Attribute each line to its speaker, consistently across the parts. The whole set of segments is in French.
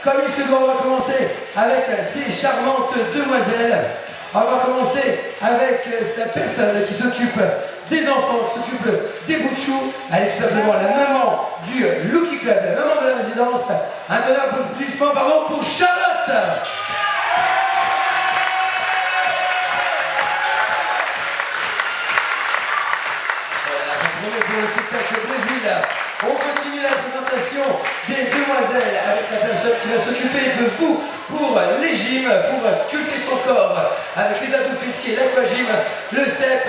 Speaker 1: comme il se doit. On va commencer avec ces charmantes demoiselles. On va commencer avec la personne qui s'occupe des enfants, qui s'occupe des bouts de chou. Elle est tout simplement la maman du Looky Club, la maman de la résidence. Un tonnerre d'applaudissements, pardon, pour Charlotte. Pour le spectacle Brésil, on continue la présentation des demoiselles avec la personne qui va s'occuper de vous pour les gyms, pour sculpter son corps avec les abdos fessiers, l'aquagym, le step,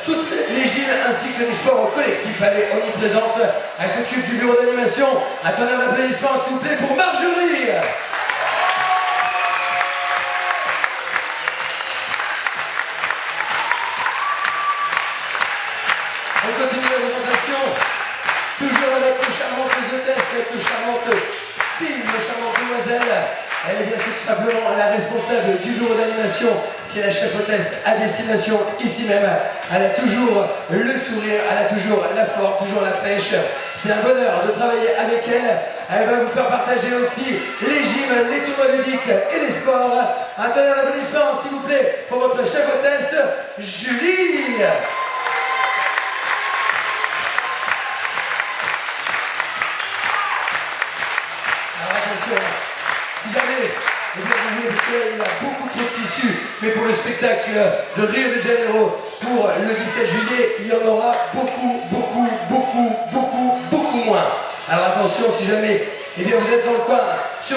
Speaker 1: toutes les gyms ainsi que les sports collectifs. Allez, on y présente. Elle s'occupe du bureau d'animation. Un tonnerre d'applaudissements s'il vous plaît pour Marjorie. On continue la présentation, toujours avec les charmantes hôtesses, avec les charmantes filles, les charmantes demoiselles. Elle est bien c'est tout simplement la responsable du bureau d'animation. C'est la chef hôtesse à destination ici même. Elle a toujours le sourire, elle a toujours la forme, toujours la pêche. C'est un bonheur de travailler avec elle. Elle va vous faire partager aussi les gyms, les tournois ludiques et les sports. Un tonnerre d'applaudissements s'il vous plaît pour votre chef hôtesse, Julie. Si jamais, eh bien, vous voulez, parce qu'il y a beaucoup trop de tissus, mais pour le spectacle de Rio de Janeiro, pour le 17 juillet, il y en aura beaucoup moins. Alors attention, si jamais, eh bien, vous êtes dans le coin,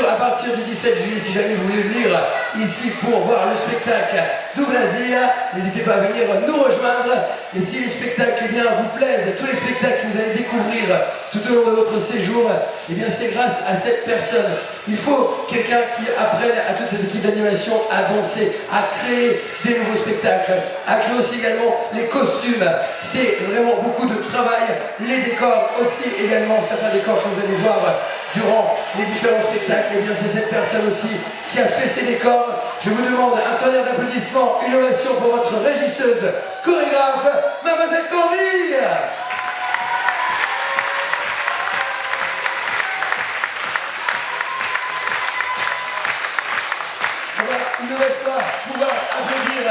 Speaker 1: à partir du 17 juillet, si jamais vous voulez venir ici pour voir le spectacle du Brésil, n'hésitez pas à venir nous rejoindre. Et si les spectacles eh bien, vous plaisent, tous les spectacles que vous allez découvrir tout au long de votre séjour, eh bien c'est grâce à cette personne. Il faut quelqu'un qui apprenne à toute cette équipe d'animation à danser, à créer des nouveaux spectacles, à créer aussi également les costumes. C'est vraiment beaucoup de travail. Les décors aussi également, certains décors que vous allez voir durant les différents spectacles, eh bien c'est cette personne aussi qui a fait ces décors. Je vous demande un tonnerre d'applaudissements, une ovation pour votre régisseuse, chorégraphe, Mademoiselle Candy. On va une nouvelle fois pouvoir applaudir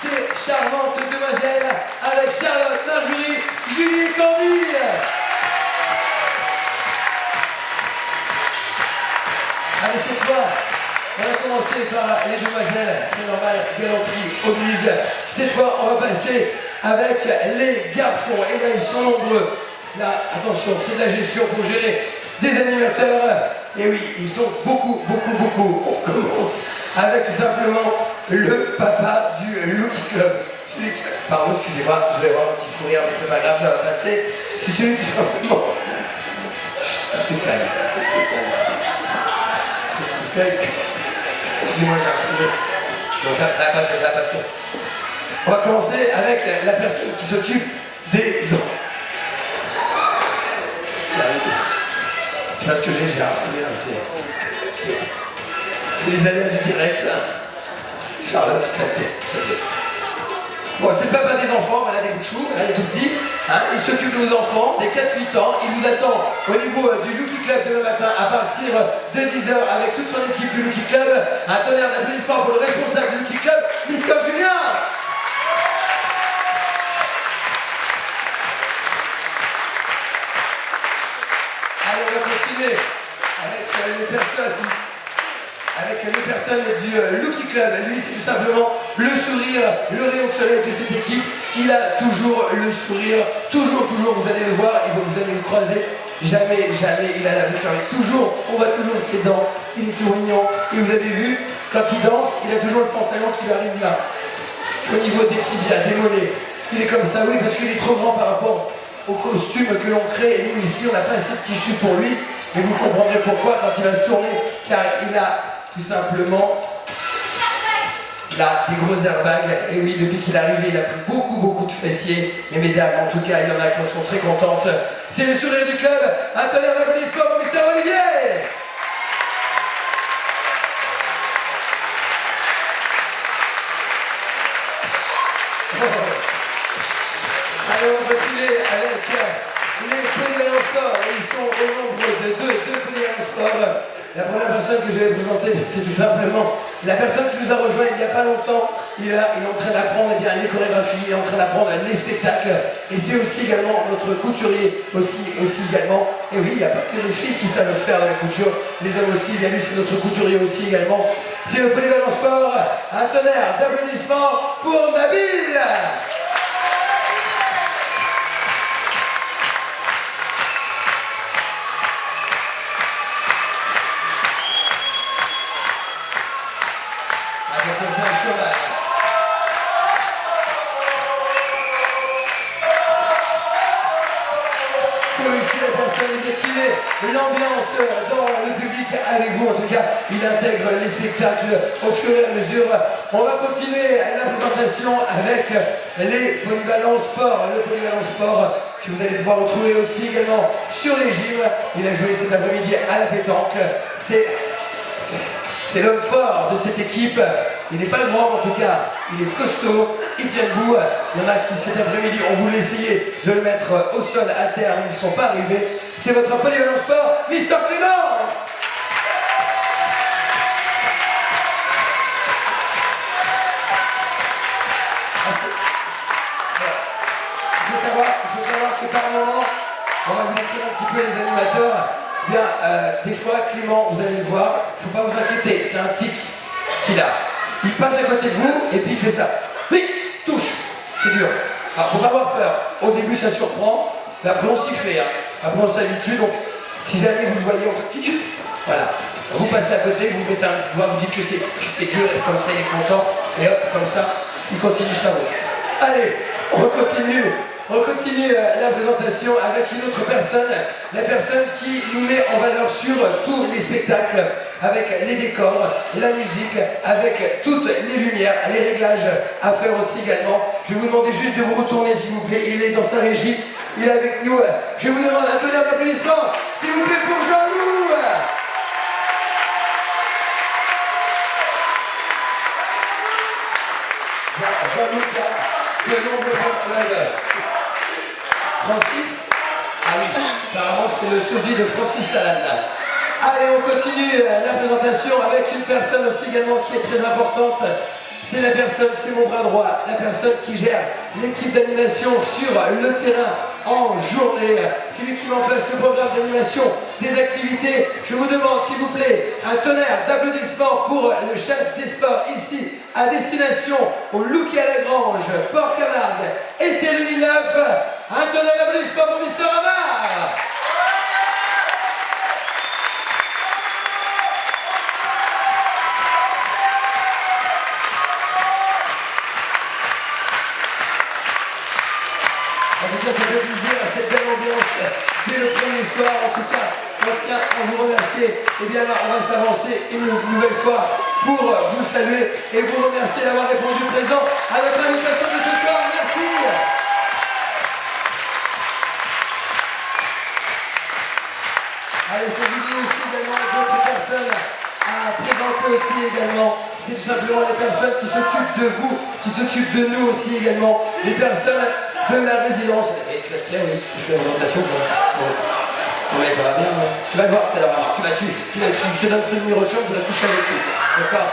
Speaker 1: ces charmantes demoiselles avec Charlotte, Marjorie, Julie et Candy. Allez, cette fois, on va commencer par les demoiselles, c'est normal, galanterie oblige. Cette fois, on va passer avec les garçons, et là, ils sont nombreux. Là, attention, c'est de la gestion pour gérer des animateurs. Et oui, ils sont beaucoup. On commence avec tout simplement le papa du Looky Club. Celui qui... Pardon, excusez-moi, je vais avoir un petit fou rire, mais c'est pas grave, ça va passer. C'est celui tout simplement... C'est calme. Excusez-moi, j'ai un fou. Ça va passer. On va commencer avec la personne qui s'occupe des enfants. C'est pas ce que j'ai un fou. C'est les aléas du direct. Charlotte, tout à fait. Bon, c'est le papa des enfants, elle a des bouts de chou, elle est tout petit. Il s'occupe de vos enfants, des 4-8 ans. Il vous attend au niveau du Looky Club demain matin à partir de 10h avec toute son équipe du Looky Club. Un tonnerre d'applaudissements pour le responsable du Looky Club, Mister Julien. Allez, on va continuer avec les personnes du Looky Club. Lui, c'est tout simplement le sourire, le rayon de soleil de cette équipe. Il a toujours le sourire, toujours, vous allez le voir et vous allez le croiser. Jamais il a la bouche fermée. Toujours, on voit toujours ses dents. Il est tout mignon. Et vous avez vu, quand il danse, il a toujours le pantalon qui lui arrive là. Au niveau des tibias, des mollets. Il est comme ça, oui, parce qu'il est trop grand par rapport au costume que l'on crée. Et nous, ici, on n'a pas assez de tissu pour lui. Mais vous comprendrez pourquoi quand il va se tourner. Car il a tout simplement là des gros airbags. Et oui, depuis qu'il est arrivé, il a pris beaucoup de fessiers. Mais mesdames, en tout cas, il y en a qui sont très contentes. C'est le sourire du club. Un tonnerre d'applaudissements pour Mister Olivier. Allez, on continue avec les polyvalents sport. Ils sont au nombre de deux polyvalents sport. La première personne je vais présenter, c'est tout simplement la personne qui nous a rejoint il n'y a pas longtemps. Il est là, il est en train d'apprendre les chorégraphies, il est en train d'apprendre les spectacles. Et c'est aussi également notre couturier, aussi également. Et oui, il n'y a pas que les filles qui savent faire de la couture, les hommes aussi. Bien lui, c'est notre couturier aussi également. C'est le Polyvalent Sport. Un tonnerre d'applaudissements pour Nabil. C'est aussi la personne qui met l'ambiance dans le public avec vous. En tout cas, il intègre les spectacles au fur et à mesure. On va continuer la présentation avec les Polyvalents Sport. Le Polyvalent Sport que vous allez pouvoir retrouver aussi également sur les gyms. Il a joué cet après-midi à la pétanque. C'est l'homme fort de cette équipe. Il n'est pas grand en tout cas, il est costaud, il tient debout. Il y en a qui cet après-midi ont voulu essayer de le mettre au sol à terre, ils ne sont pas arrivés. C'est votre Polyvalent Sport, Mister Clément. Il faut savoir que par moment, on va vous décrire un petit peu les animateurs. Bien, des fois, Clément, vous allez le voir, il ne faut pas vous inquiéter, c'est un tic qu'il a. Il passe à côté de vous et puis il fait ça. Oui, touche. C'est dur. Alors, faut pas avoir peur. Au début, ça surprend, mais après, on s'y fait. Hein. Après, on s'habitue. Donc, si jamais vous le voyez, voilà. Vous passez à côté, vous mettez un doigt, vous dites que c'est dur et comme ça, il est content. Et hop, comme ça, il continue sa route. Allez, on continue. On continue la présentation avec une autre personne, la personne qui nous met en valeur sur tous les spectacles, avec les décors, la musique, avec toutes les lumières, les réglages à faire aussi également. Je vais vous demander juste de vous retourner s'il vous plaît, il est dans sa régie, il est avec nous. Je vous demande un tonnerre d'applaudissements, s'il vous plaît pour Jean-Loup. Jean-Loup, de nombreux clubs. Francis? Ah oui, apparemment c'est le sosie de Francis Lalanne. Allez, on continue la présentation avec une personne aussi également qui est très importante. C'est la personne, c'est mon bras droit, la personne qui gère l'équipe d'animation sur le terrain en journée. C'est lui qui met en place le programme d'animation des activités. Je vous demande s'il vous plaît un tonnerre d'applaudissements pour le chef des sports ici à destination au Louquier-à-la-Grange, Port-Camargue, été 2009. Un tonnerre d'applaudissements pour Mister Amar. En tout cas, ça fait plaisir à cette belle ambiance dès le premier soir. En tout cas, on tient à vous remercier. Et bien là, on va s'avancer une nouvelle fois pour vous saluer et vous remercier d'avoir répondu présent à notre invitation de ce soir. Merci. Allez, sur vidéo aussi également d'autres personnes à présenter aussi également. C'est tout simplement les personnes qui s'occupent de vous, qui s'occupent de nous aussi également. Les personnes de la résidence. Et tu vas te dire, oui, je fais la présentation. Ouais, ça va bien. Ouais. Tu vas le voir tout à l'heure. Je te donne ce numéro de chambre, je vais coucher avec lui. D'accord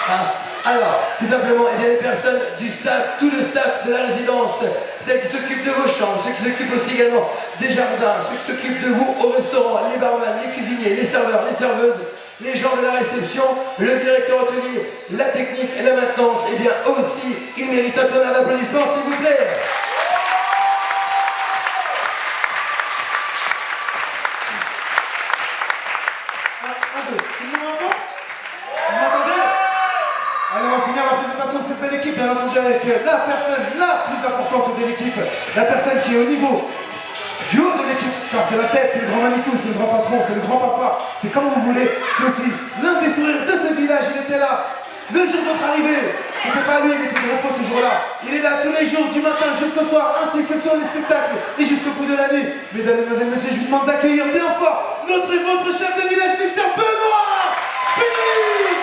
Speaker 1: hein. Alors, tout simplement, eh bien, les personnes du staff, tout le staff de la résidence, celles qui s'occupent de vos chambres, ceux qui s'occupent aussi également des jardins, ceux qui s'occupent de vous au restaurant, les barman, les cuisiniers, les serveurs, les serveuses, les gens de la réception, le directeur hôtelier, la technique et la maintenance, eh bien aussi, ils méritent un tonnerre d'applaudissements, s'il vous plaît.
Speaker 2: De cette belle équipe, bien entendu, avec la personne la plus importante de l'équipe, la personne qui est au niveau du haut de l'équipe, car c'est la tête, c'est le grand Manitou, c'est le grand patron, c'est le grand papa, c'est comme vous voulez, c'est aussi l'un des sourires de ce village. Il était là le jour de votre arrivée, c'était pas lui, il était de repos ce jour-là. Il est là tous les jours, du matin jusqu'au soir, ainsi que sur les spectacles et jusqu'au bout de la nuit. Mesdames, mesdemoiselles, messieurs, je vous demande d'accueillir bien fort notre et votre chef de village, Mister Benoît Philippe.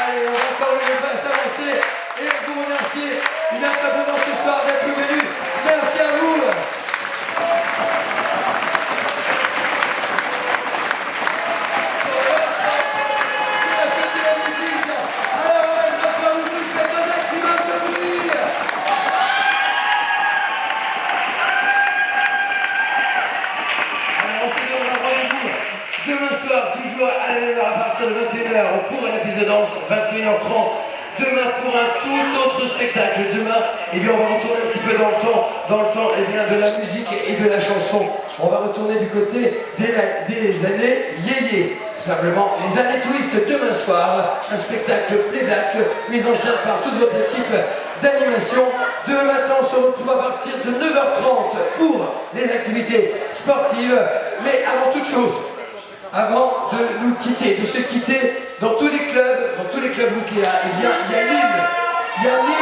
Speaker 1: Allez, on va encore une fois s'avancer et vous remercier. Il a simplement ce soir d'être venu. Merci à vous. tout autre spectacle. Demain, eh bien, on va retourner un petit peu dans le temps eh bien, de la musique et de la chanson. On va retourner du côté des années yéyé. Tout simplement, les années twist demain soir, un spectacle playback mis en scène par toute votre équipe d'animation. Demain matin, on se retrouve à partir de 9h30 pour les activités sportives. Mais avant toute chose, avant de nous quitter, de se quitter dans tous les clubs Nokia, eh bien, il y a l'hymne.